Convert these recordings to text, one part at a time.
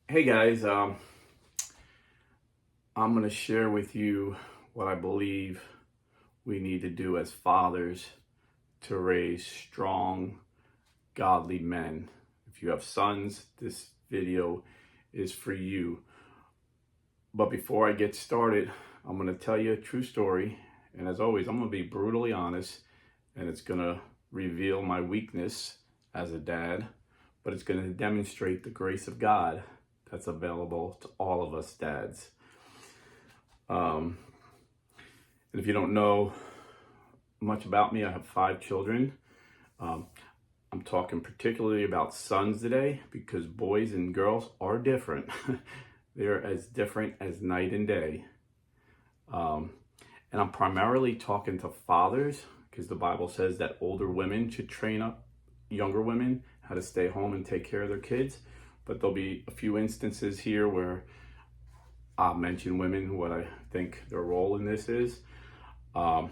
Hey guys, I'm going to share with you what I believe we need to do as fathers to raise strong, godly men. If you have sons, this video is for you. But before I get started, I'm going to tell you a true story. And as always, I'm going to be brutally honest, and it's going to reveal my weakness as a dad, but it's going to demonstrate the grace of God that's available to all of us dads. And if you don't know much about me, I have 5 children. I'm talking particularly about sons today because boys and girls are different. They're as different as night and day. And I'm primarily talking to fathers because the Bible says that older women should train up younger women how to stay home and take care of their kids. But there'll be a few instances here where I'll mention women, what I think their role in this is. And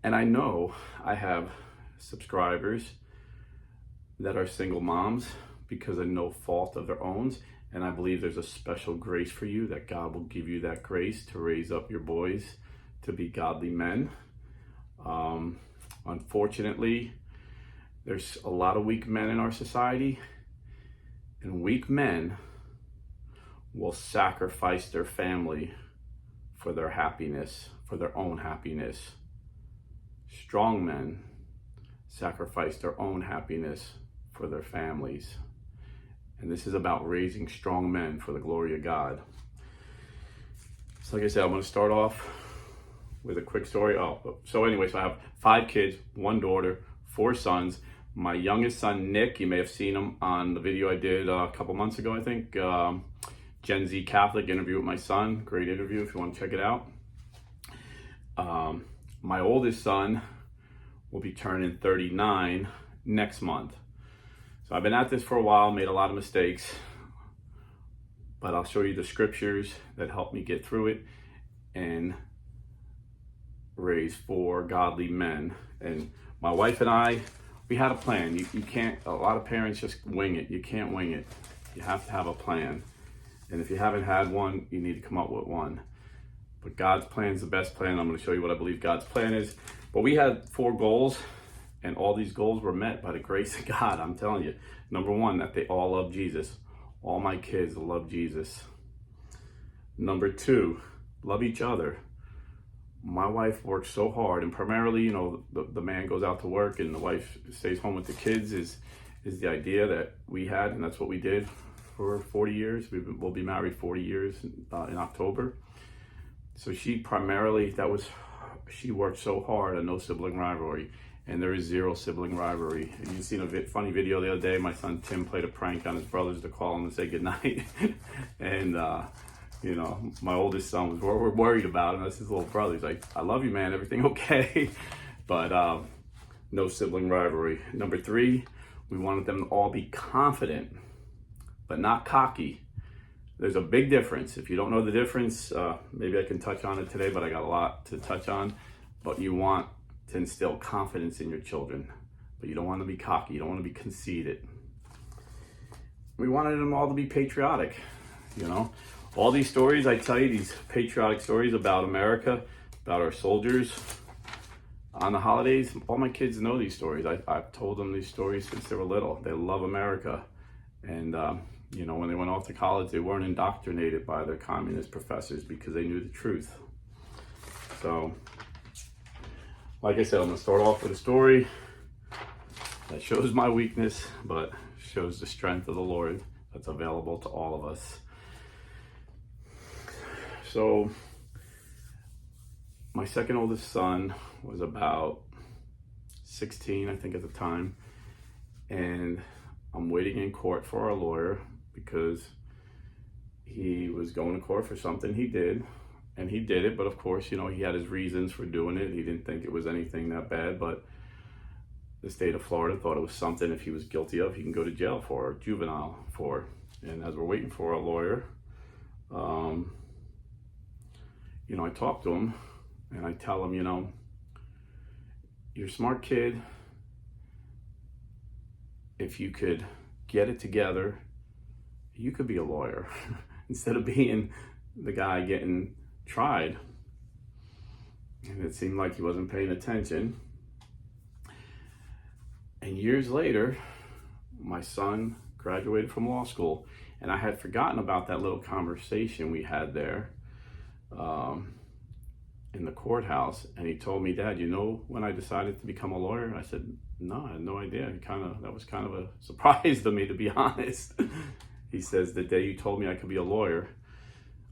I know I have subscribers that are single moms because of no fault of their own. And I believe there's a special grace for you, that God will give you that grace to raise up your boys to be godly men. Unfortunately, there's a lot of weak men in our society, and weak men will sacrifice their family for their happiness, for their own happiness. Strong men sacrifice their own happiness for their families. And this is about raising strong men for the glory of God. So like I said, I'm going to start off with a quick story. So I have 5 kids, 1 daughter, 4 sons. My youngest son, Nick, you may have seen him on the video I did a couple months ago, I think. Gen Z Catholic interview with my son. Great interview if you want to check it out. My oldest son will be turning 39 next month. So I've been at this for a while, made a lot of mistakes, but I'll show you the scriptures that helped me get through it and raise 4 godly men. And my wife and I, we had a plan. You can't, a lot of parents just wing it. You can't wing it. You have to have a plan. And if you haven't had one, you need to come up with one. But God's plan is the best plan. I'm going to show you what I believe God's plan is. But we had 4 goals, and all these goals were met by the grace of God. I'm telling you. Number 1, that they all love Jesus. All my kids love Jesus. Number 2, love each other. My wife works so hard, and primarily, the man goes out to work and the wife stays home with the kids is the idea that we had, and that's what we did for 40 years. We'll be married 40 years in October. So she worked so hard on no sibling rivalry, and there is 0 sibling rivalry. And you've seen a funny video the other day. My son Tim played a prank on his brothers to call him and say goodnight. And, my oldest son was worried about him. That's his little brother. He's like, I love you, man. Everything okay? But no sibling rivalry. Number 3, we wanted them to all be confident, but not cocky. There's a big difference. If you don't know the difference, maybe I can touch on it today, but I got a lot to touch on. But you want to instill confidence in your children, but you don't want to be cocky. You don't want to be conceited. We wanted them all to be patriotic, All these stories I tell you, these patriotic stories about America, about our soldiers on the holidays, all my kids know these stories. I've told them these stories since they were little. They love America. And, when they went off to college, they weren't indoctrinated by their communist professors because they knew the truth. So, like I said, I'm going to start off with a story that shows my weakness, but shows the strength of the Lord that's available to all of us. So, my second oldest son was about 16, I think, at the time. And I'm waiting in court for our lawyer because he was going to court for something he did. And he did it, but of course, he had his reasons for doing it. He didn't think it was anything that bad, but the state of Florida thought it was something if he was guilty of, he can go to jail for, or juvenile for. And as we're waiting for our lawyer, I talk to him and I tell him, you're a smart kid. If you could get it together you could be a lawyer instead of being the guy getting tried. And it seemed like he wasn't paying attention. And years later, my son graduated from law school, and I had forgotten about that little conversation we had there in the courthouse. And he told me, "Dad, you know when I decided to become a lawyer?" I said, "No, I had no idea." That was kind of a surprise to me, to be honest. He says, "The day you told me I could be a lawyer,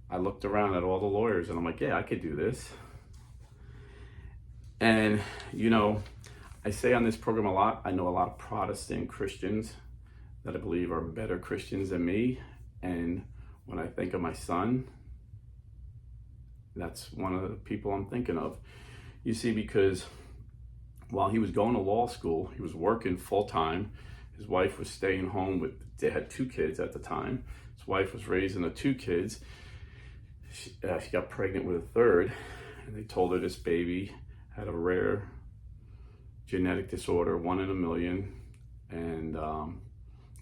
I looked around at all the lawyers and I'm like, yeah, I could do this." And, I say on this program a lot, I know a lot of Protestant Christians that I believe are better Christians than me. And when I think of my son, that's one of the people I'm thinking of. You see, because while he was going to law school, he was working full time. His wife was staying home they had 2 kids at the time. His wife was raising the 2 kids. She got pregnant with a 3rd, and they told her this baby had a rare genetic disorder, 1 in a million, and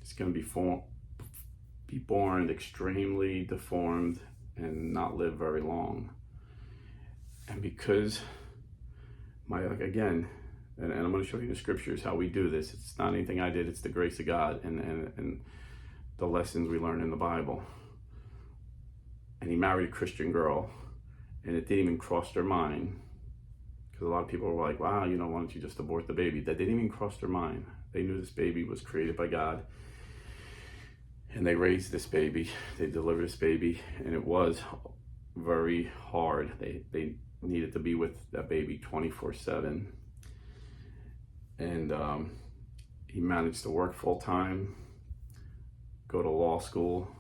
it's going to be born extremely deformed and not live very long. And because again, and I'm going to show you the scriptures how we do this. It's not anything I did. It's the grace of God and the lessons we learn in the Bible. And he married a Christian girl, and it didn't even cross their mind. Because a lot of people were like, wow, why don't you just abort the baby? That didn't even cross their mind. They knew this baby was created by God. And they raised this baby. They delivered this baby. And it was very hard. They needed to be with that baby 24/7. And he managed to work full time, go to law school.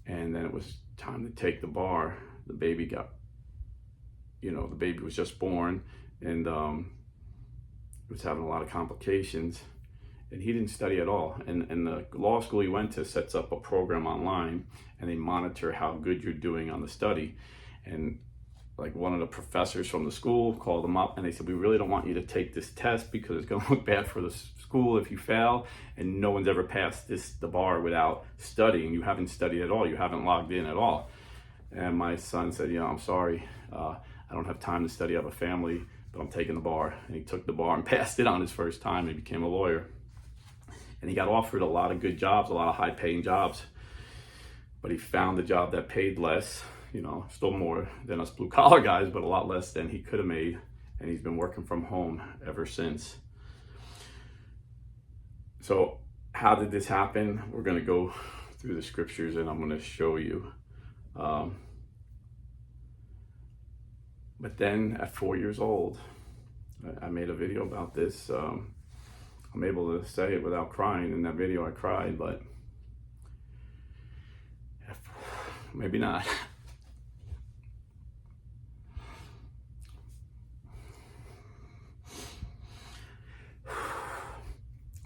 And then it was time to take the bar. The baby the baby was just born, and was having a lot of complications, and he didn't study at all. And the law school he went to sets up a program online, and they monitor how good you're doing on the study. And like one of the professors from the school called him up, and they said, "We really don't want you to take this test because it's going to look bad for the school if you fail, and no one's ever passed the bar without studying. You haven't studied at all. You haven't logged in at all." And my son said, "I'm sorry. I don't have time to study. I have a family, but I'm taking the bar." And he took the bar and passed it on his first time and became a lawyer. And he got offered a lot of good jobs, a lot of high-paying jobs. But he found a job that paid less, still more than us blue-collar guys, but a lot less than he could have made. And he's been working from home ever since. So how did this happen? We're going to go through the scriptures, and I'm going to show you. But then at 4 years old, I made a video about this. I'm able to say it without crying. In that video I cried, but maybe not.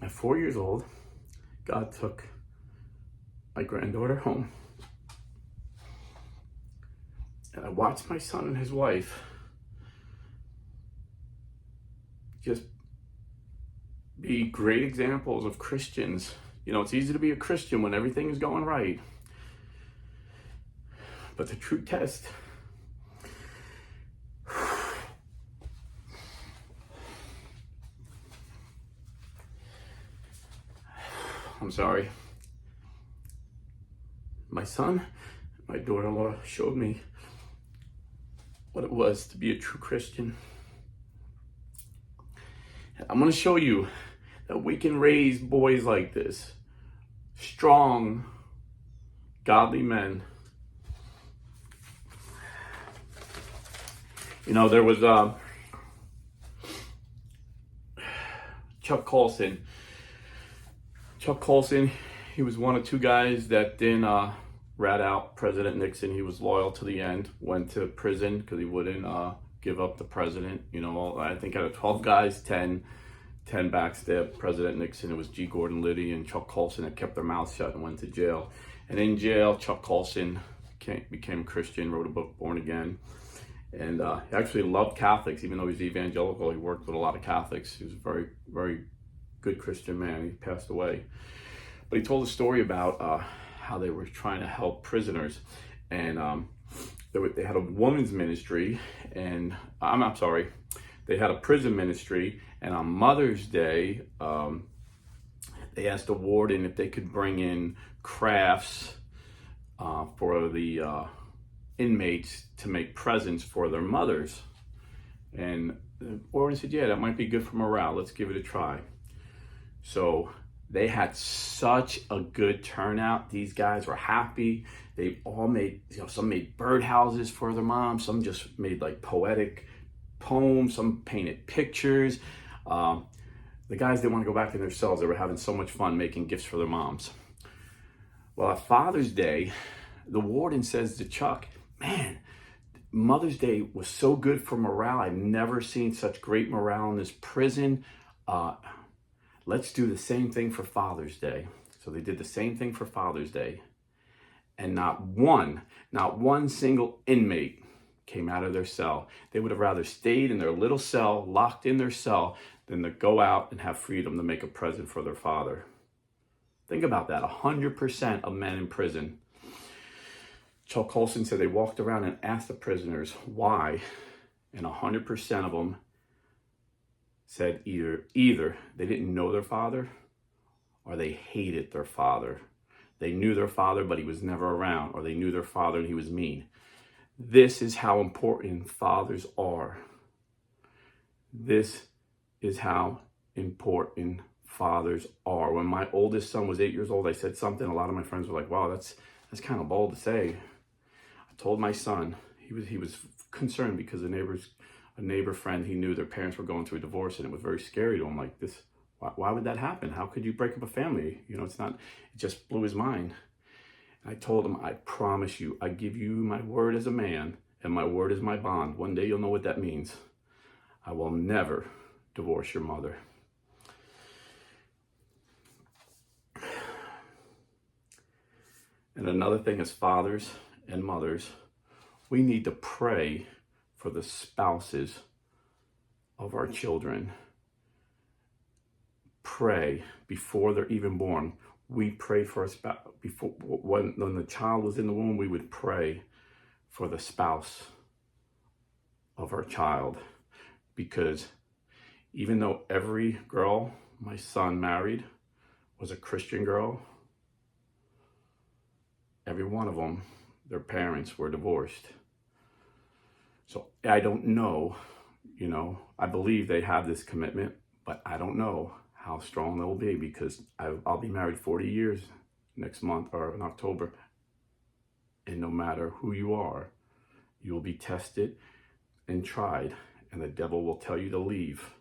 At 4 years old, God took my granddaughter home. And I watched my son and his wife just be great examples of Christians. It's easy to be a Christian when everything is going right. But the true test I'm sorry. My son, my daughter-in-law showed me what it was to be a true Christian. I'm going to show you that we can raise boys like this, strong, godly men. There was Chuck Colson. Chuck Colson, he was one of 2 guys that didn't rat out President Nixon. He was loyal to the end, went to prison because he wouldn't give up the president. I think out of 12 guys, 10 backstabbed President Nixon. It was G. Gordon Liddy and Chuck Colson that kept their mouths shut and went to jail. And in jail, Chuck Colson became a Christian, wrote a book, Born Again. And he actually loved Catholics, even though he's evangelical. He worked with a lot of Catholics. He was a very, very good Christian man. He passed away. But he told a story about how they were trying to help prisoners, and they had a women's ministry, and I'm sorry, they had a prison ministry, and on Mother's Day, they asked the warden if they could bring in crafts for the inmates to make presents for their mothers. And the warden said, yeah, that might be good for morale. Let's give it a try. So they had such a good turnout. These guys were happy. They all made, some made birdhouses for their moms. Some just made like poetic poems. Some painted pictures. The guys didn't want to go back in their cells. They were having so much fun making gifts for their moms. Well, at Father's Day, the warden says to Chuck, man, Mother's Day was so good for morale. I've never seen such great morale in this prison. Let's do the same thing for Father's Day. So they did the same thing for Father's Day. And not one single inmate came out of their cell. They would have rather stayed in their little cell, locked in their cell, than to go out and have freedom to make a present for their father. Think about that, 100% of men in prison. Chuck Colson said they walked around and asked the prisoners why, and 100% of them said either they didn't know their father or they hated their father. They knew their father, but he was never around, or they knew their father and he was mean. This is how important fathers are. This is how important fathers are. When my oldest son was 8 years old, I said something. A lot of my friends were like, wow, that's kind of bold to say. I told my son, he was concerned because a neighbor friend, he knew their parents were going through a divorce, and it was very scary to him. Like, this, why would that happen? How could you break up a family? It just blew his mind. And I told him, I promise you, I give you my word as a man, and my word is my bond. One day you'll know what that means. I will never divorce your mother. And another thing, as fathers and mothers, we need to pray for the spouses of our children. Pray before they're even born. We pray for a spouse. Before, when the child was in the womb, we would pray for the spouse of our child. Because even though every girl my son married was a Christian girl, every one of them, their parents were divorced. So I don't know, I believe they have this commitment, but I don't know how strong they'll be, because I'll be married 40 years next month, or in October. And no matter who you are, you will be tested and tried, and the devil will tell you to leave.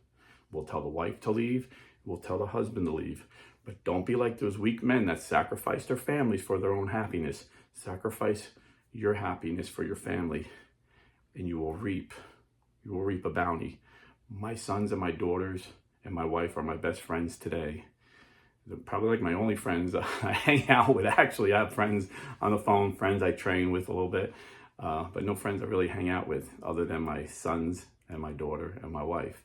Will tell the wife to leave, will tell the husband to leave. But don't be like those weak men that sacrifice their families for their own happiness. Sacrifice your happiness for your family, and you will reap a bounty. My sons and my daughters and my wife are my best friends today. They're probably like my only friends I hang out with. Actually, I have friends on the phone, friends I train with a little bit, but no friends I really hang out with other than my sons and my daughter and my wife.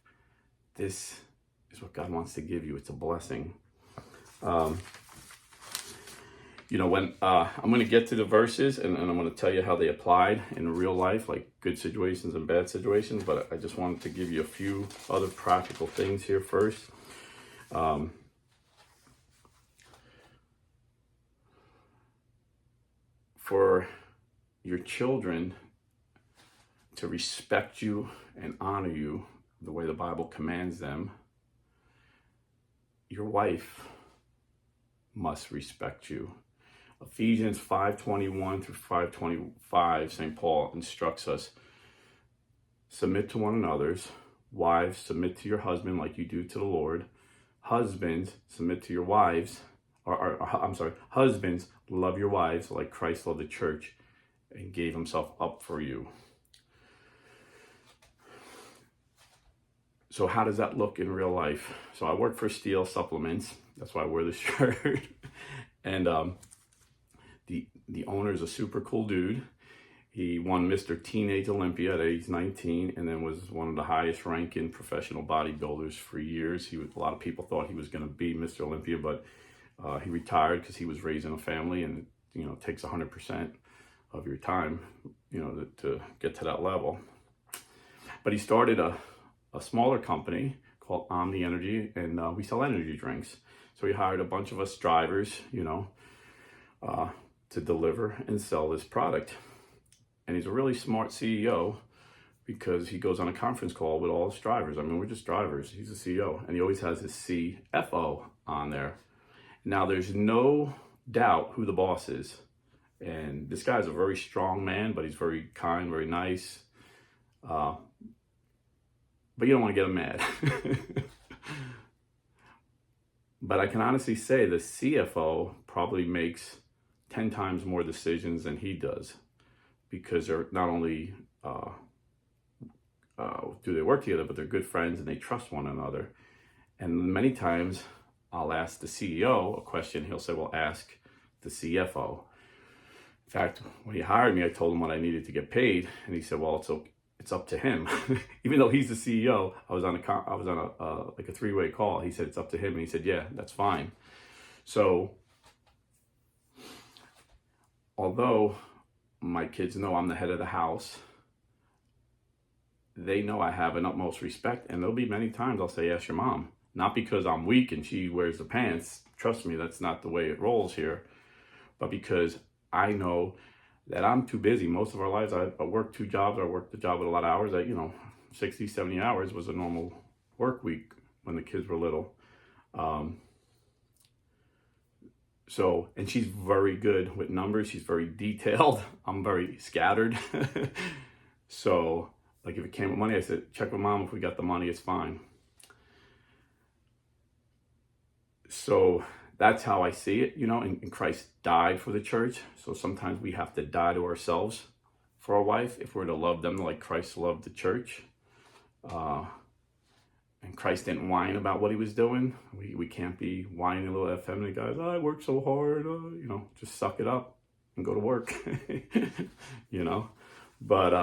This is what God wants to give you. It's a blessing. When I'm going to get to the verses, and I'm going to tell you how they applied in real life, like good situations and bad situations, but I just wanted to give you a few other practical things here first. For your children to respect you and honor you the way the Bible commands them, your wife must respect you. Ephesians 5:21 through 5:25, St. Paul instructs us, submit to one another. Wives, submit to your husband like you do to the Lord. Husbands, submit to your wives. Husbands, love your wives like Christ loved the church and gave himself up for you. So how does that look in real life? So I work for Steel Supplements. That's why I wear this shirt. And the owner is a super cool dude. He won Mr. Teenage Olympia at age 19, and then was one of the highest ranking professional bodybuilders for years. A lot of people thought he was going to be Mr. Olympia, but he retired because he was raising a family, and takes 100% of your time, to get to that level. But he started a smaller company called Omni Energy, and we sell energy drinks. So he hired a bunch of us drivers, to deliver and sell this product. And he's a really smart CEO because he goes on a conference call with all his drivers. I mean, we're just drivers. He's a CEO, and he always has his CFO on there. Now, there's no doubt who the boss is. And this guy's a very strong man, but he's very kind, very nice. But you don't want to get him mad. But I can honestly say the CFO probably makes 10 times more decisions than he does, because they're not only do they work together, but they're good friends and they trust one another. And many times I'll ask the CEO a question. He'll say, well, ask the CFO. In fact, when he hired me, I told him what I needed to get paid. And he said, well, it's up to him. Even though he's the CEO, I was on a three-way call. He said, it's up to him. And he said, yeah, that's fine. So although my kids know I'm the head of the house, they know I have an utmost respect. And there'll be many times I'll say, ask your mom. Not because I'm weak and she wears the pants. Trust me, that's not the way it rolls here. But because I know that I'm too busy. Most of our lives, I worked 2 jobs. I worked the job with a lot of hours. 60, 70 hours was a normal work week when the kids were little. And she's very good with numbers. She's very detailed. I'm very scattered. So, like, if it came with money, I said, check with mom. If we got the money, it's fine. So that's how I see it, and Christ died for the church. So sometimes we have to die to ourselves for our wife if we're to love them like Christ loved the church. And Christ didn't whine about what he was doing. We can't be whining little effeminate guys. I work so hard, just suck it up and go to work, But,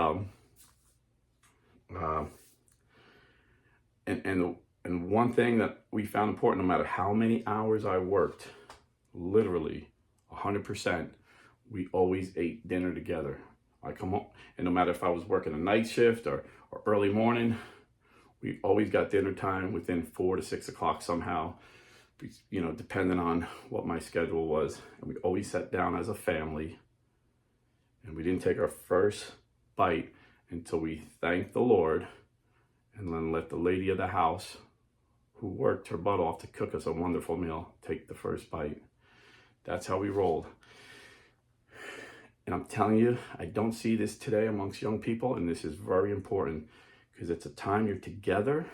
and one thing that we found important, no matter how many hours I worked, literally 100%, we always ate dinner together. I come home, and no matter if I was working a night shift or early morning, we always got dinner time within 4 to 6 o'clock somehow, depending on what my schedule was. And we always sat down as a family, and we didn't take our first bite until we thanked the Lord and then let the lady of the house, who worked her butt off to cook us a wonderful meal, take the first bite. That's how we rolled. And I'm telling you, I don't see this today amongst young people, and this is very important because it's a time you're together,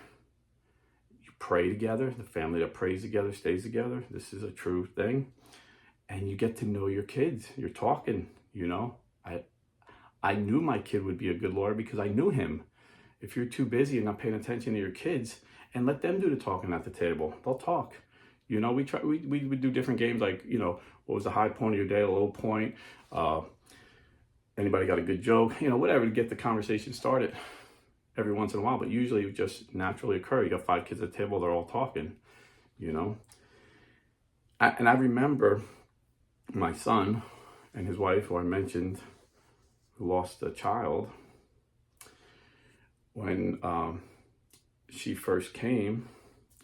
you pray together, the family that prays together stays together. This is a true thing. And you get to know your kids. You're talking, I knew my kid would be a good lawyer because I knew him. If you're too busy and not paying attention to your kids, and let them do the talking at the table, they'll talk. We would do different games like, what was the high point of your day, a low point, anybody got a good joke, whatever, to get the conversation started every once in a while. But usually it would just naturally occur. You got 5 kids at the table, they're all talking, And I remember my son and his wife, who I mentioned, who lost a child, when she first came,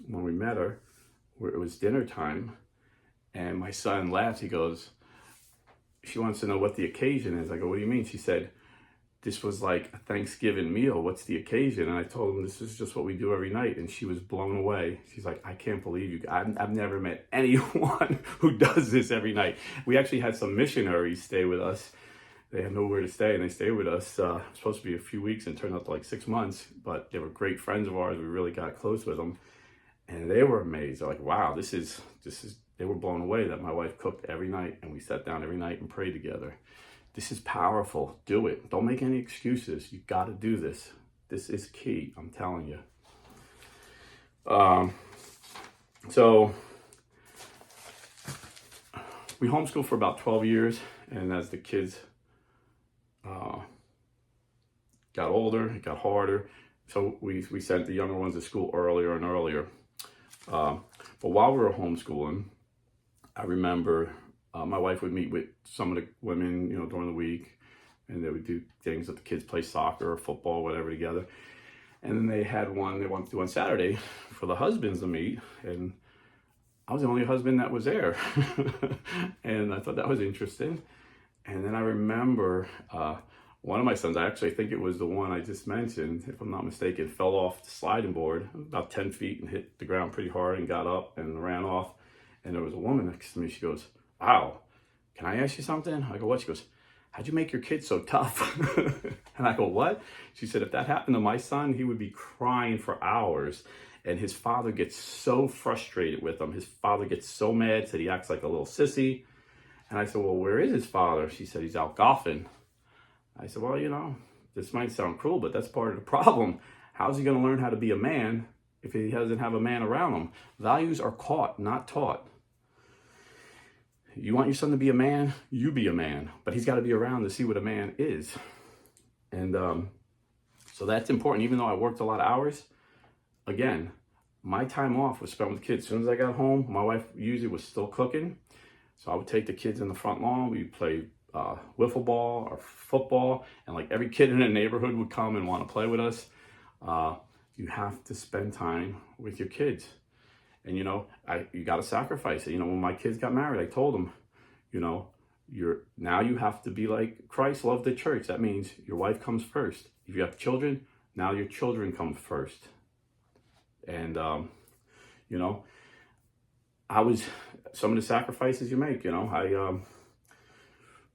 when we met her, it was dinner time, and my son laughed. He goes, she wants to know what the occasion is. I go, what do you mean? She said, this was like a Thanksgiving meal. What's the occasion? And I told him, this is just what we do every night. And she was blown away. She's like, I can't believe you. I've never met anyone who does this every night. We actually had some missionaries stay with us. They had nowhere to stay, and they stayed with us. Supposed to be a few weeks, and turned out to like 6 months. But they were great friends of ours. We really got close with them, and they were amazed. They're like, "Wow, this is." They were blown away that my wife cooked every night, and we sat down every night and prayed together. This is powerful. Do it. Don't make any excuses. You got to do this. This is key. I'm telling you. So we homeschooled for about 12 years, and as the kids got older, it got harder. So we sent the younger ones to school earlier and earlier. But while we were homeschooling, I remember My wife would meet with some of the women, during the week, and they would do things that the kids play soccer or football, whatever, together. And then they had one they wanted to do on Saturday for the husbands to meet, and I was the only husband that was there. And I thought that was interesting. And then I remember one of my sons, I actually think it was the one I just mentioned, if I'm not mistaken, fell off the sliding board about 10 feet and hit the ground pretty hard and got up and ran off. And there was a woman next to me. She goes, "Wow, can I ask you something?" I go, "What?" She goes, "How'd you make your kids so tough?" And I go, "What?" She said, "If that happened to my son, he would be crying for hours. And his father gets so frustrated with him. His father gets so mad, said he acts like a little sissy." And I said, "Well, where is his father?" She said, "He's out golfing." I said, "Well, this might sound cruel, but that's part of the problem. How's he going to learn how to be a man if he doesn't have a man around him?" Values are caught, not taught. You want your son to be a man, you be a man. But he's got to be around to see what a man is. And so that's important. Even though I worked a lot of hours, again, my time off was spent with the kids. As soon as I got home, my wife usually was still cooking. So I would take the kids in the front lawn. We'd play wiffle ball or football. And like every kid in the neighborhood would come and want to play with us. You have to spend time with your kids. And, you got to sacrifice it. When my kids got married, I told them, now you have to be like Christ loved the church. That means your wife comes first. If you have children, now your children come first. And, some of the sacrifices you make,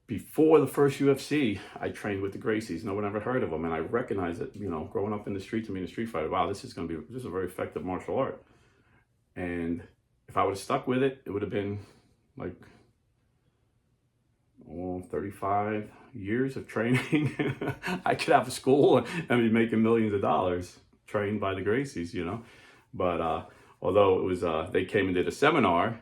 before the first UFC, I trained with the Gracies. No one ever heard of them. And I recognized that, growing up in the streets and being a street fighter, wow, this is a very effective martial art. And if I would have stuck with it, it would have been like 35 years of training. I could have a school and be making millions of dollars trained by the Gracies, But although it was, they came and did a seminar,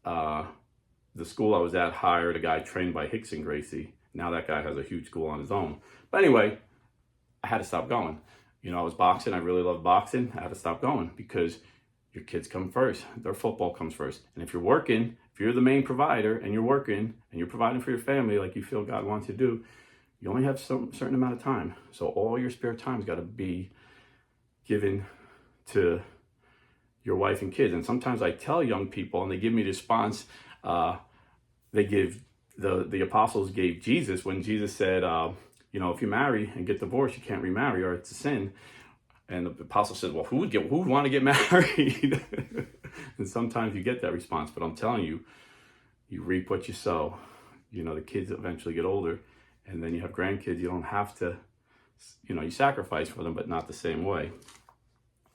the school I was at hired a guy trained by Rickson Gracie. Now that guy has a huge school on his own. But anyway, I had to stop going. I was boxing. I really loved boxing. I had to stop going because your kids come first. Their football comes first. And if you're working, if you're the main provider and you're working and you're providing for your family like you feel God wants you to do, you only have some certain amount of time. So all your spare time's got to be given to your wife and kids. And sometimes I tell young people, and they give me the response, they give the apostles gave Jesus when Jesus said, if you marry and get divorced, you can't remarry or it's a sin. And the apostle said, well, who would want to get married? And sometimes you get that response, but I'm telling you, you reap what you sow. The kids eventually get older, and then you have grandkids. You don't have to, you sacrifice for them, but not the same way.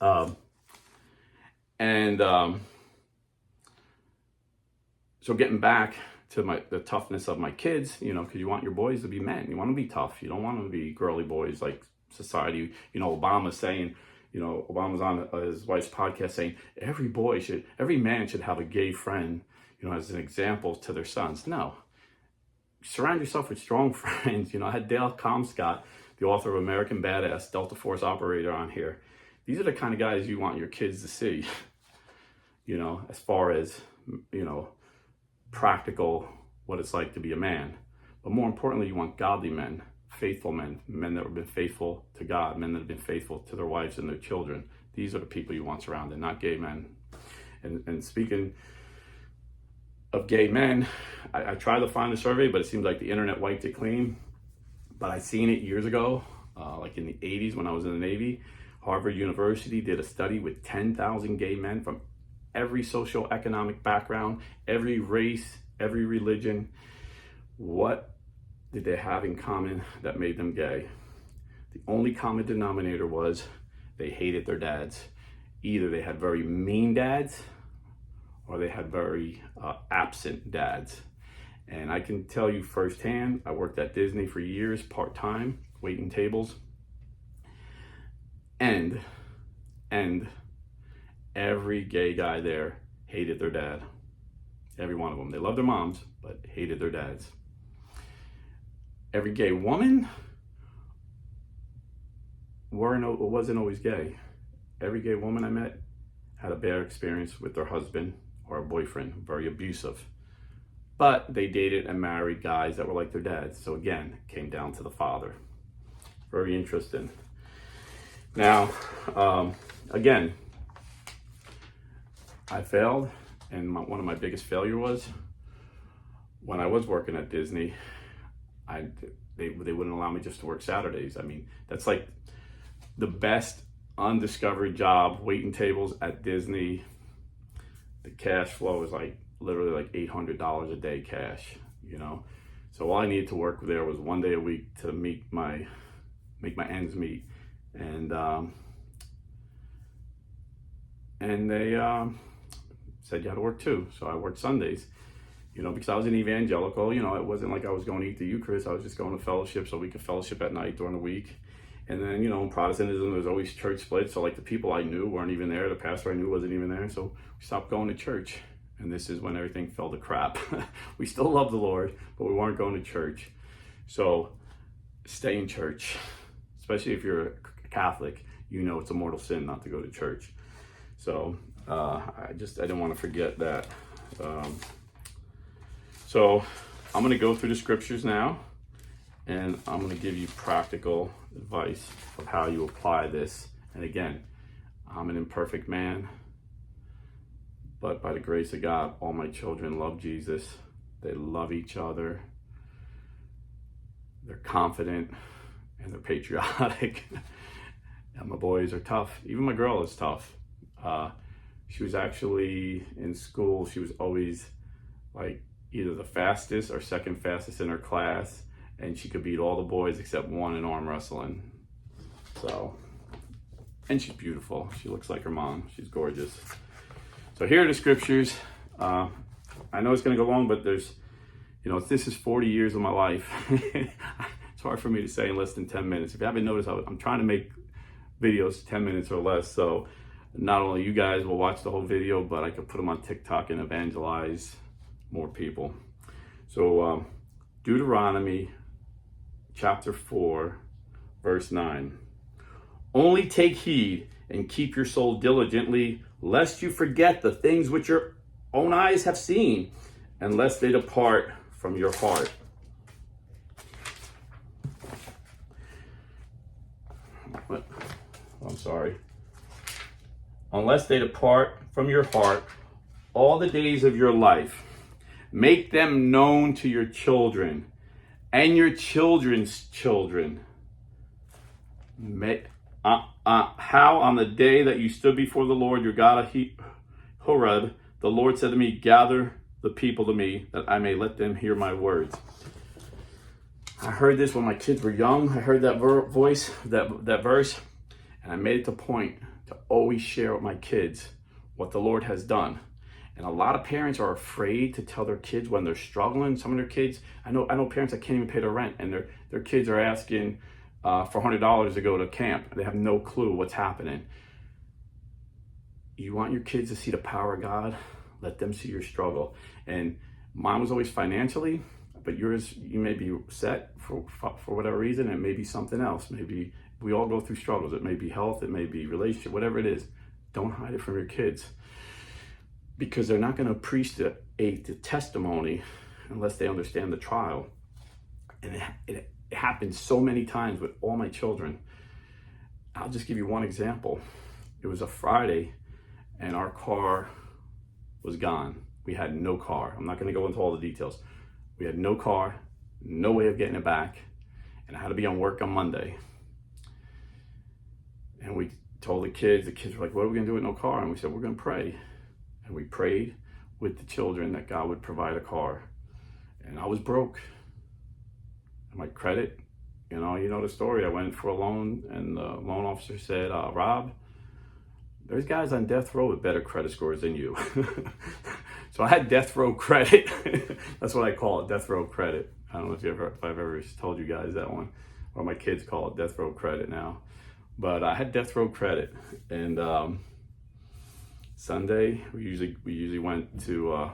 So getting back to the toughness of my kids, because you want your boys to be men. You want to be tough. You don't want them to be girly boys like society. Obama's saying, Obama's on his wife's podcast saying every man should have a gay friend, as an example to their sons. No. Surround yourself with strong friends. I had Dale Comscott, the author of American Badass, Delta Force Operator, on here. These are the kind of guys you want your kids to see, as far as, practical, what it's like to be a man. But more importantly, you want godly men, faithful men that have been faithful to God, men that have been faithful to their wives and their children. These are the people you want surrounded, not gay men. And speaking of gay men, I tried to find a survey, but it seems like the internet wiped it clean. But I seen it years ago, like in the 80s when I was in the Navy. Harvard University did a study with 10,000 gay men from every socioeconomic background, every race, every religion. What did they have in common that made them gay? The only common denominator was they hated their dads. Either they had very mean dads or they had very absent dads. And I can tell you firsthand, I worked at Disney for years, part-time, waiting tables. And every gay guy there hated their dad. Every one of them. They loved their moms, but hated their dads. Every gay woman wasn't always gay. Every gay woman I met had a bad experience with their husband or a boyfriend, very abusive. but they dated and married guys that were like their dads. So again, it came down to the father. Very interesting. Now, again, I failed, and one of my biggest failure was when I was working at Disney. They wouldn't allow me just to work Saturdays. I mean, that's like the best undiscovered job, waiting tables at Disney. The cash flow is like literally like $800 a day cash, you know. So all I needed to work there was 1 day a week to make my ends meet, and they said you had to work too. So I worked Sundays, you know, because I was an evangelical. You know, it wasn't like I was going to eat the Eucharist. I was just going to fellowship so we could fellowship at night during the week. And then, you know, in Protestantism, there's always church splits. So like the people I knew weren't even there. The pastor I knew wasn't even there. So we stopped going to church. And this is when everything fell to crap. We still love the Lord, but we weren't going to church. So stay in church, especially if you're a Catholic. You know it's a mortal sin not to go to church. So I didn't want to forget that. So I'm going to go through the scriptures now, and I'm going to give you practical advice of how you apply this. And again, I'm an imperfect man, but by the grace of God, all my children love Jesus. They love each other. They're confident and they're patriotic. And my boys are tough. Even my girl is tough. She was actually in school. She was always like either the fastest or second fastest in her class. And she could beat all the boys except one in arm wrestling. So, and she's beautiful. She looks like her mom. She's gorgeous. So here are the scriptures. I know it's going to go long, but there's, you know, this is 40 years of my life. It's hard for me to say in less than 10 minutes. If you haven't noticed, I'm trying to make videos 10 minutes or less. So not only you guys will watch the whole video, but I could put them on TikTok and evangelize more people. So Deuteronomy chapter 4, verse 9. Only take heed and keep your soul diligently, lest you forget the things which your own eyes have seen, and lest they depart from your heart. I'm sorry. Unless they depart from your heart all the days of your life. Make them known to your children and your children's children. How on the day that you stood before the Lord your God at Horeb, the Lord said to me, gather the people to me, that I may let them hear my words. I heard this when my kids were young. I heard that that verse, and I made it a point to always share with my kids what the Lord has done. And a lot of parents are afraid to tell their kids when they're struggling. Some of their kids, I know parents that can't even pay their rent, and their kids are asking for $100 to go to camp. They have no clue what's happening. You want your kids to see the power of God? Let them see your struggle. And mine was always financially, but yours, you may be set for whatever reason. It may be something else. Maybe we all go through struggles. It may be health, it may be relationship, whatever it is. Don't hide it from your kids, because they're not going to appreciate the testimony unless they understand the trial. And it happens so many times with all my children. I'll just give you one example. It was a Friday and our car was gone. We had no car. I'm not going to go into all the details. We had no car, no way of getting it back, and I had to be on work on Monday. And we told the kids were like, what are we going to do with no car? And we said, we're going to pray. And we prayed with the children that God would provide a car. And I was broke. And my credit, you know the story. I went for a loan, and the loan officer said, Rob, there's guys on death row with better credit scores than you. So I had death row credit. That's what I call it, death row credit. I don't know if I've ever told you guys that one, or my kids call it death row credit now. But I had death row credit, and Sunday we usually went to a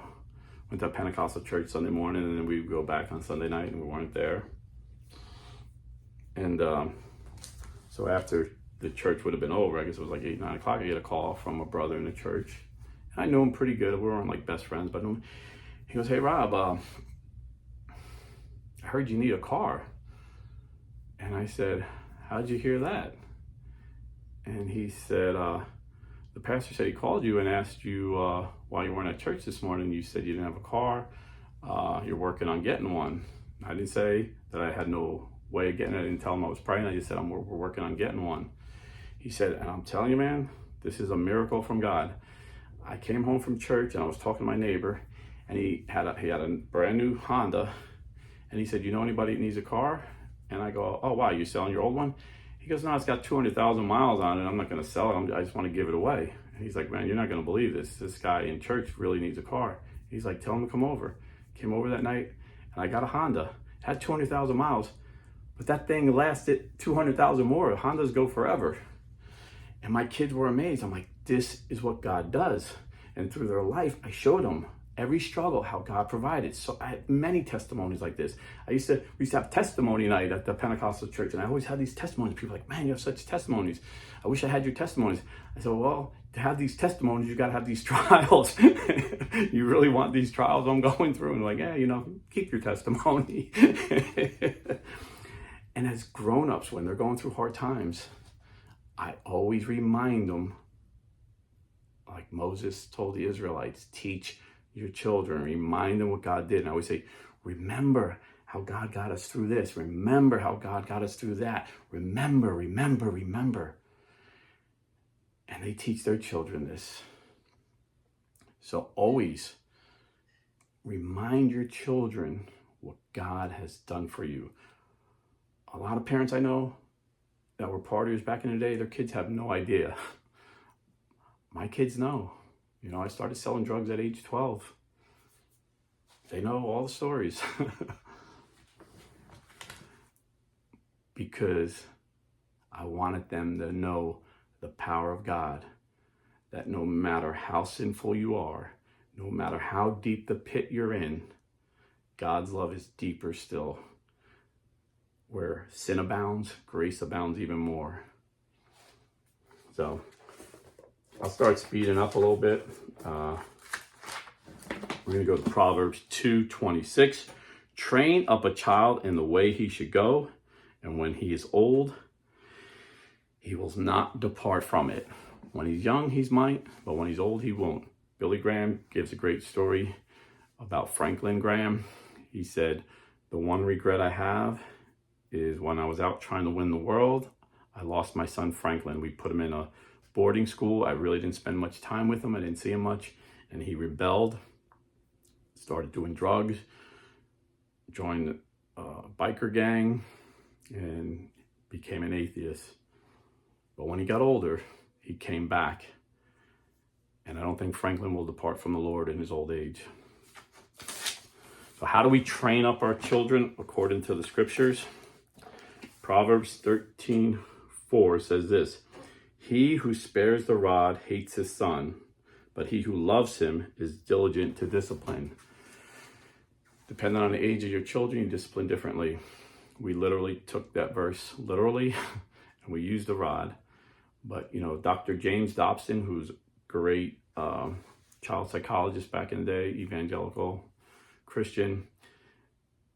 Pentecostal church Sunday morning, and then we would go back on Sunday night, and we weren't there. And so after the church would have been over, I guess it was like 8, 9 o'clock, I get a call from a brother in the church. I know him pretty good. We weren't like best friends, but I knew him. He goes, hey, Rob, I heard you need a car. And I said, how'd you hear that? And he said, the pastor said he called you and asked you why you weren't at church this morning. You said you didn't have a car. You're working on getting one. I didn't say that I had no way of getting it. I didn't tell him I was praying. I just said, we're working on getting one. He said, and I'm telling you, man, this is a miracle from God. I came home from church and I was talking to my neighbor, and he had a brand new Honda, and he said, you know anybody that needs a car? And I go, oh, wow, you selling your old one? He goes, no, it's got 200,000 miles on it. I'm not going to sell it. I just want to give it away. And he's like, man, you're not going to believe this. This guy in church really needs a car. He's like, tell him to come over. Came over that night, and I got a Honda. It had 200,000 miles, but that thing lasted 200,000 more. Hondas go forever. And my kids were amazed. I'm like, this is what God does. And through their life, I showed them every struggle, how God provided. So I had many testimonies like this. We used to have testimony night at the Pentecostal church, and I always had these testimonies. People were like, man, you have such testimonies. I wish I had your testimonies. I said, well, to have these testimonies, you got to have these trials. You really want these trials I'm going through? And like, yeah, keep your testimony. And as grown-ups, when they're going through hard times, I always remind them, like Moses told the Israelites, teach your children, remind them what God did. And I always say, remember how God got us through this. Remember how God got us through that. Remember, remember, remember. And they teach their children this. So always remind your children what God has done for you. A lot of parents I know that were partiers back in the day, their kids have no idea. My kids know. I started selling drugs at age 12. They know all the stories. Because I wanted them to know the power of God. That no matter how sinful you are, no matter how deep the pit you're in, God's love is deeper still. Where sin abounds, grace abounds even more. So I'll start speeding up a little bit. We're going to go to Proverbs 2:26. Train up a child in the way he should go, and when he is old, he will not depart from it. When he's young, he might, but when he's old, he won't. Billy Graham gives a great story about Franklin Graham. He said, the one regret I have is when I was out trying to win the world, I lost my son Franklin. We put him in a boarding school. I really didn't spend much time with him. I didn't see him much. And he rebelled, started doing drugs, joined a biker gang, and became an atheist. But when he got older, he came back. And I don't think Franklin will depart from the Lord in his old age. So how do we train up our children according to the scriptures? Proverbs 13:4 says this, he who spares the rod hates his son, but he who loves him is diligent to discipline. Depending on the age of your children, you discipline differently. We literally took that verse literally, and we used the rod. But, Dr. James Dobson, who's a great child psychologist back in the day, evangelical Christian,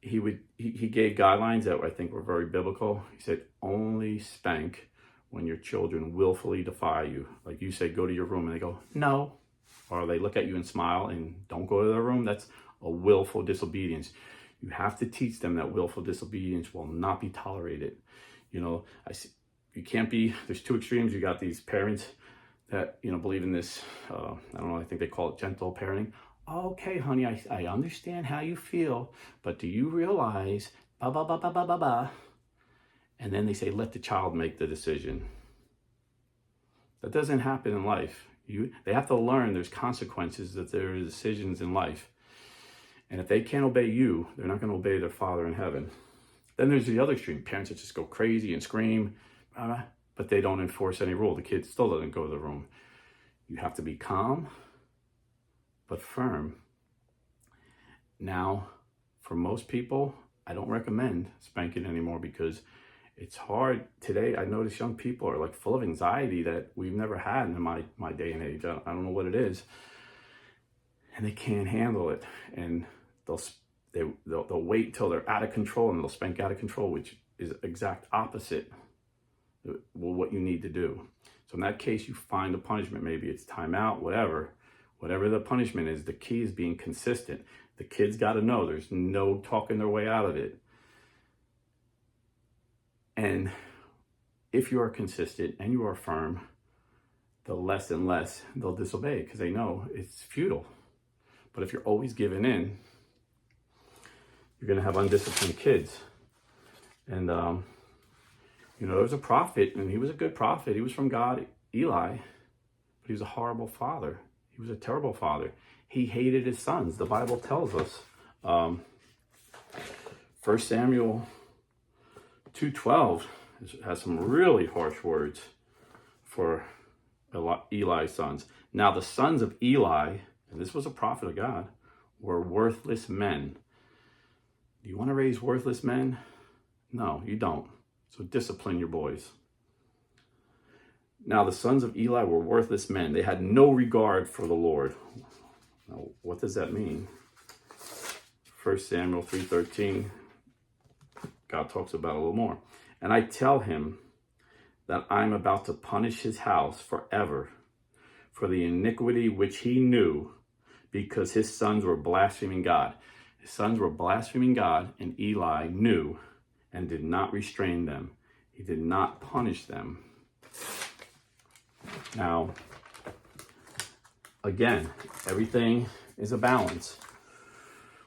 he gave guidelines that I think were very biblical. He said, only spank when your children willfully defy you. Like you say, go to your room, and they go, no. Or they look at you and smile and don't go to their room. That's a willful disobedience. You have to teach them that willful disobedience will not be tolerated. You can't be, there's two extremes. You got these parents that, believe in this, I don't know, I think they call it gentle parenting. Okay, honey, I understand how you feel, but do you realize, ba, ba, ba, ba, ba, ba, ba. And then they say, let the child make the decision. That doesn't happen in life. They have to learn there's consequences, that there are decisions in life. And if they can't obey you, they're not going to obey their Father in heaven. Then there's the other extreme. Parents that just go crazy and scream, but they don't enforce any rule. The kid still doesn't go to the room. You have to be calm, but firm. Now, for most people, I don't recommend spanking anymore because it's hard today. I notice young people are like full of anxiety that we've never had in my day and age. I don't know what it is. and they can't handle it, and they'll wait until they're out of control, and they'll spank out of control, which is exact opposite what you need to do. So in that case, you find a punishment. Maybe it's timeout, whatever the punishment is. The key is being consistent. The kids got to know there's no talking their way out of it. And if you are consistent and you are firm, the less and less they'll disobey, because they know it's futile. But if you're always giving in, you're going to have undisciplined kids. And, there was a prophet, and he was a good prophet. He was from God, Eli, but he was a horrible father. He was a terrible father. He hated his sons. The Bible tells us, 1 Samuel 2:12 has some really harsh words for Eli's sons. Now the sons of Eli, and this was a prophet of God, were worthless men. Do you want to raise worthless men? No, you don't. So discipline your boys. Now the sons of Eli were worthless men. They had no regard for the Lord. Now, what does that mean? 1 Samuel 3:13, God talks about it a little more. And I tell him that I'm about to punish his house forever for the iniquity which he knew, because his sons were blaspheming God. His sons were blaspheming God, and Eli knew and did not restrain them. He did not punish them. Now, again, everything is a balance.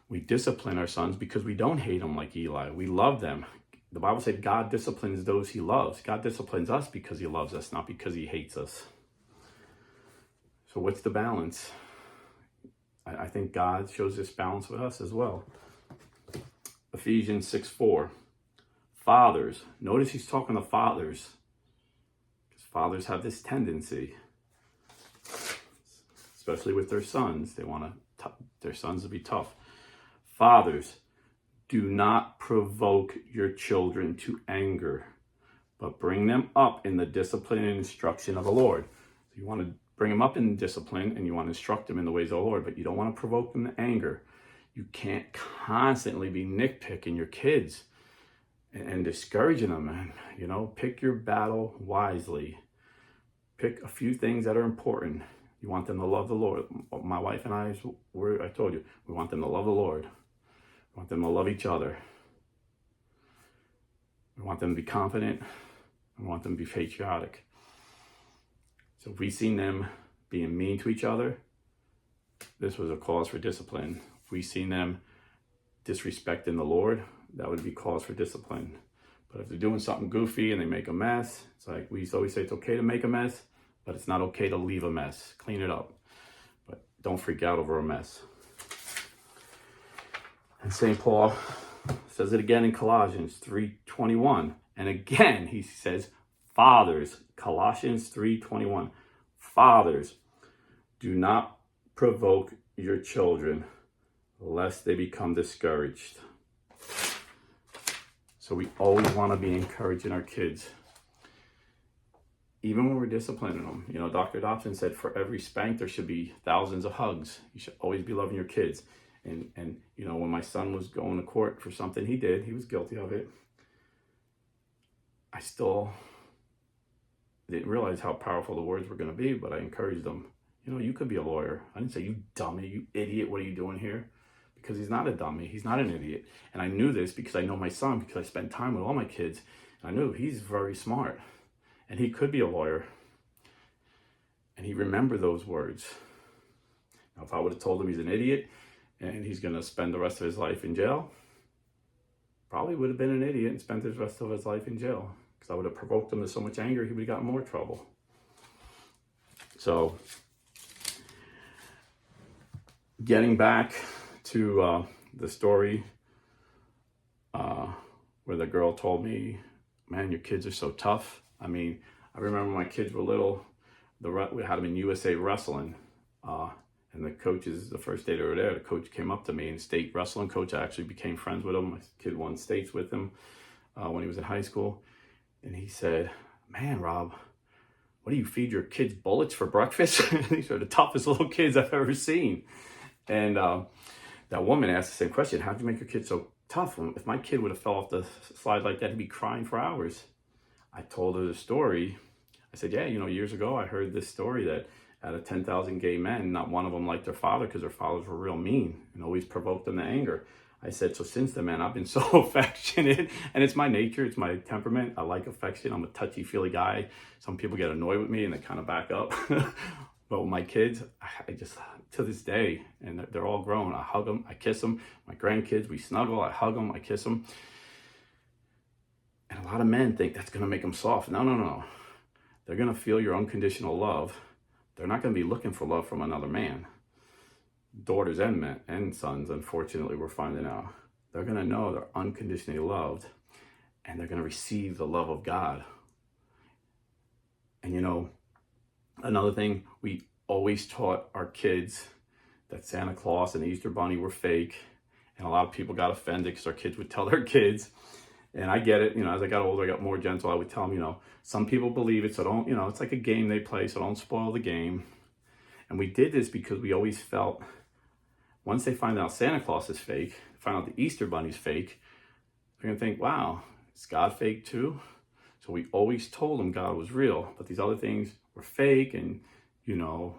We discipline our sons because we don't hate them like Eli. We love them. The Bible said God disciplines those he loves. God disciplines us because he loves us, not because he hates us. So what's the balance? I think God shows this balance with us as well. Ephesians 6:4. Fathers. Notice he's talking to fathers, because fathers have this tendency, especially with their sons. They want their sons to be tough. Fathers, do not provoke your children to anger, but bring them up in the discipline and instruction of the Lord. So you want to bring them up in discipline, and you want to instruct them in the ways of the Lord, but you don't want to provoke them to anger. You can't constantly be nitpicking your kids and discouraging them, man. Pick your battle wisely. Pick a few things that are important. You want them to love the Lord. My wife and I told you, we want them to love the Lord. We want them to love each other. We want them to be confident. We want them to be patriotic. So if we've seen them being mean to each other, this was a cause for discipline. If we've seen them disrespecting the Lord, that would be cause for discipline. But if they're doing something goofy and they make a mess, it's like we always say, it's okay to make a mess, but it's not okay to leave a mess. Clean it up, but don't freak out over a mess. And St. Paul says it again in Colossians 3:21. And again, he says, fathers, Colossians 3:21, fathers, do not provoke your children lest they become discouraged. So we always want to be encouraging our kids, even when we're disciplining them. Dr. Dobson said for every spank, there should be thousands of hugs. You should always be loving your kids. And when my son was going to court for something he did, he was guilty of it. I still didn't realize how powerful the words were going to be, but I encouraged him. You could be a lawyer. I didn't say, you dummy, you idiot, what are you doing here? Because he's not a dummy. He's not an idiot. And I knew this because I know my son, because I spent time with all my kids. And I knew he's very smart. And he could be a lawyer. And he remembered those words. Now, if I would have told him he's an idiot and he's going to spend the rest of his life in jail, probably would have been an idiot and spent the rest of his life in jail. Because I would have provoked him to so much anger, he would have gotten more trouble. So, getting back to the story where the girl told me, man, your kids are so tough. I mean, I remember my kids were little, we had them in USA Wrestling, and the coaches, the first day they were there, the coach came up to me, and state wrestling coach, I actually became friends with him. My kid won states with him when he was in high school. And he said, man, Rob, what do you feed your kids, bullets for breakfast? These are the toughest little kids I've ever seen. And that woman asked the same question: how'd you make your kid so tough? If my kid would have fell off the slide like that, he'd be crying for hours. I told her the story. I said, yeah, years ago I heard this story that out of 10,000 gay men, not one of them liked their father because their fathers were real mean and always provoked them to anger. I said, so since then, man, I've been so affectionate, and it's my nature, it's my temperament. I like affection. I'm a touchy-feely guy. Some people get annoyed with me and they kind of back up. But with my kids, I just, to this day, and they're all grown, I hug them, I kiss them. My grandkids, we snuggle, I hug them, I kiss them. And a lot of men think that's going to make them soft. No. They're going to feel your unconditional love. They're not going to be looking for love from another man. Daughters and men and sons, unfortunately, we're finding out. They're going to know they're unconditionally loved, and they're going to receive the love of God. And another thing, we always taught our kids that Santa Claus and the Easter Bunny were fake. And a lot of people got offended because our kids would tell their kids. And I get it, as I got older, I got more gentle. I would tell them, some people believe it, so don't, it's like a game they play, so don't spoil the game. And we did this because we always felt, once they find out Santa Claus is fake, find out the Easter Bunny's fake, they're going to think, wow, is God fake too? So we always told them God was real, but these other things were fake. And,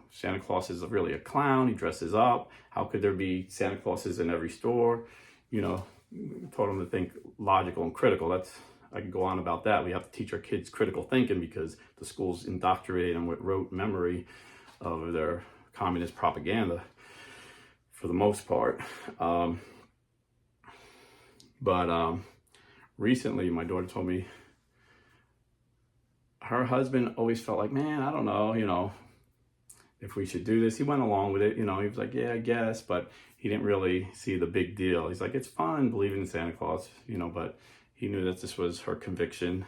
Santa Claus is really a clown. He dresses up. How could there be Santa Clauses in every store? Told them to think logical and critical. I could go on about that. We have to teach our kids critical thinking because the schools indoctrinate them with rote memory of their communist propaganda for the most part. But recently my daughter told me her husband always felt like, man, I don't know, if we should do this. He went along with it, he was like, yeah, I guess, but he didn't really see the big deal. He's like, it's fun believing in Santa Claus, but he knew that this was her conviction.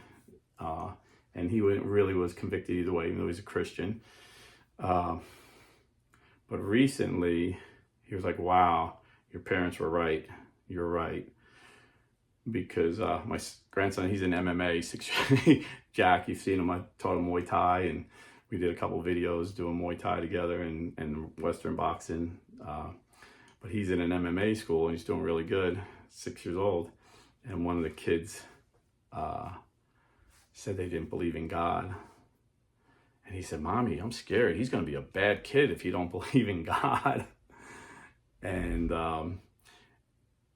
And he really was convicted either way, even though he's a Christian. But recently he was like, wow, your parents were right. You're right. Because my grandson, he's in MMA, 6 Jack, you've seen him. I taught him Muay Thai, and we did a couple videos doing Muay Thai together and Western boxing. But he's in an MMA school and he's doing really good, 6 years old. And one of the kids said they didn't believe in God. And he said, Mommy, I'm scared. He's going to be a bad kid if he don't believe in God. And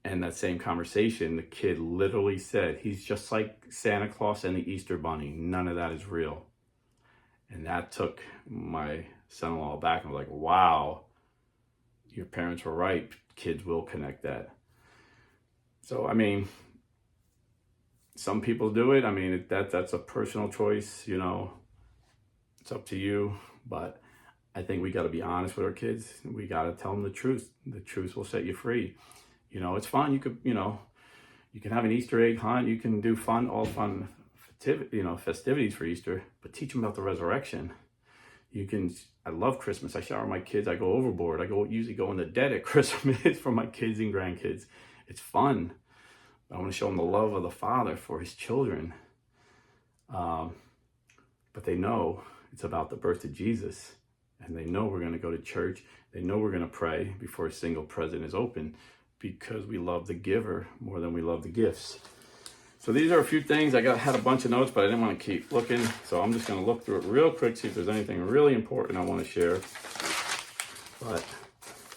that same conversation, the kid literally said, he's just like Santa Claus and the Easter Bunny. None of that is real. And that took my son-in-law back. And I was like, wow, your parents were right. Kids will connect that. So, some people do it. That's a personal choice, it's up to you. But I think we got to be honest with our kids. We got to tell them the truth. The truth will set you free. It's fun. You could, you can have an Easter egg hunt. You can do all fun, festivities for Easter, but teach them about the resurrection. I love Christmas. I shower my kids. I go overboard. Usually go in the dead at Christmas for my kids and grandkids. It's fun. I want to show them the love of the Father for his children. But they know it's about the birth of Jesus. And they know we're going to go to church. They know we're going to pray before a single present is open, because we love the giver more than we love the gifts. So these are a few things. I had a bunch of notes, but I didn't want to keep looking. So I'm just going to look through it real quick, see if there's anything really important I want to share. But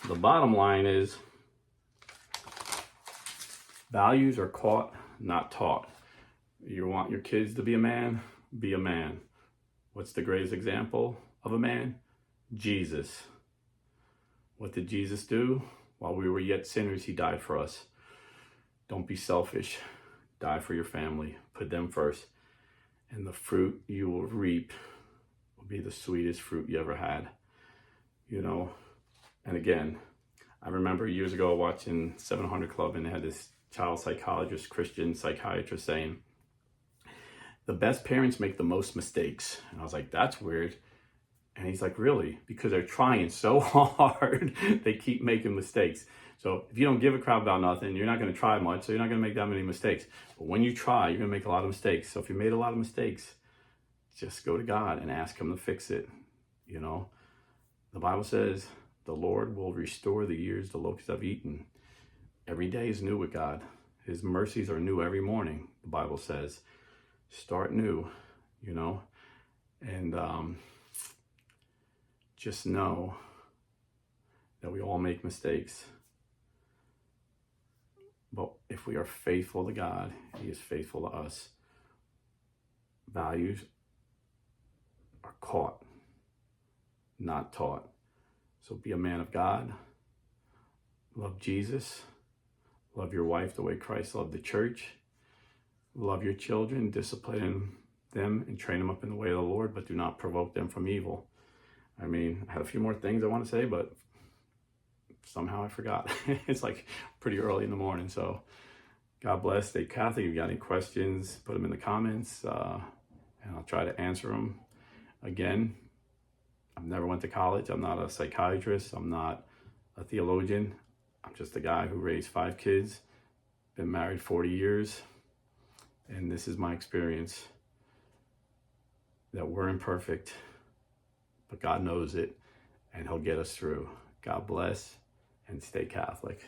the bottom line is, values are caught, not taught. You want your kids to be a man? Be a man. What's the greatest example of a man? Jesus. What did Jesus do? While we were yet sinners, he died for us. Don't be selfish. Die for your family. Put them first. And the fruit you will reap will be the sweetest fruit you ever had. And again, I remember years ago watching 700 Club, and they had this child psychologist, Christian psychiatrist, saying, the best parents make the most mistakes. And I was like, that's weird. And he's like, really? Because they're trying so hard, they keep making mistakes. So if you don't give a crap about nothing, you're not going to try much, so you're not going to make that many mistakes. But when you try, you're going to make a lot of mistakes. So if you made a lot of mistakes, just go to God and ask him to fix it. The Bible says The Lord will restore the years the locusts have eaten. Every day is new with God. His mercies are new every morning, the Bible says. Start new, you know, and just know that we all make mistakes. But if we are faithful to God, He is faithful to us. Values are caught, not taught. So be a man of God. Love Jesus. Love your wife the way Christ loved the church. Love your children, discipline them and train them up in the way of the Lord, but do not provoke them from evil. I mean, I had a few more things I want to say, but somehow I forgot. It's like pretty early in the morning. So God bless. Stay Catholic. If you got any questions, put them in the comments, and I'll try to answer them. Again, I've never went to college. I'm not a psychiatrist. I'm not a theologian. I'm just a guy who raised 5 kids, been married 40 years, and this is my experience. That we're imperfect, but God knows it, and He'll get us through. God bless, and stay Catholic.